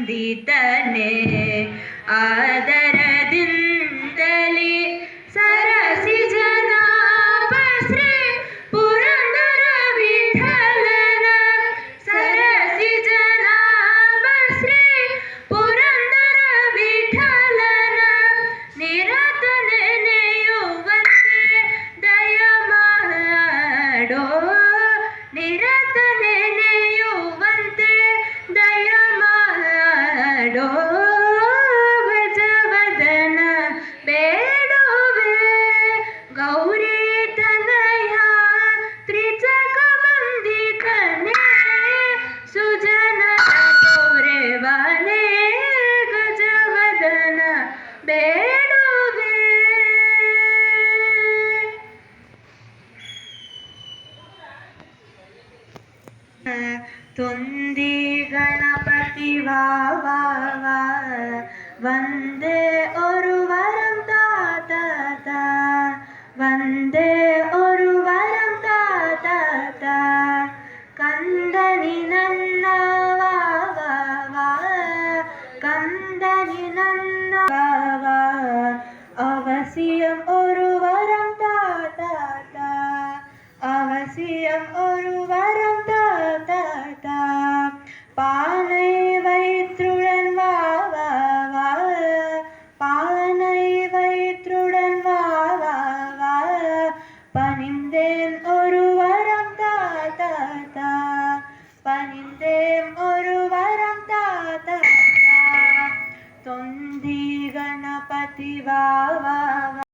ಬಂದಿತನೆ ಆದರದಿಂದಲೇ ಸರಸಿ ಜನಾಭ ಶ್ರೀ ಪುರಂದರ ವಿಠಲನ ಸರಸಿ ಜನಾಭ ಶ್ರೀ ಪುರಂದರ ವಿಠಲನ ನಿರತ ನೆನೆಯುವಂತೆ ದಯ ಮಾಡೋ ನಿರತ ನೆನೆಯುವಂತೆ ದಯ ಮಾಡೋ ಗಜವದನ ಬೇಡುವೆ ಗೌರಿ ತನಯ ತ್ರಿಜಗ ವಂದಿತನೇ ಸುಜನರ ತೋರೆವನೇ ಗಜವದನ ಬೇಡುವೆ. ತೊಂದಿ ಗಣಪತಿ ವಾ ವಂದೇ ಒರುವರಂ ತಾತ ವಂದೇ ಒರುವರಂ ತಾತ ಕಂದನಿ ನನ್ನ ಕಂದನಿ ನನ್ನ ಅವಸಿಯಂ ಒರುವರಂ ತಾತ அவசியம் ஒருவரம் தாத்தா பானை வைத்துடன் வா பானை வைத்துடன் வா பணிந்தேன் ஒருவரம் தாத்தா பணிந்தேன் ஒருவரம் தாத்தா தொந்தி கணபதி வா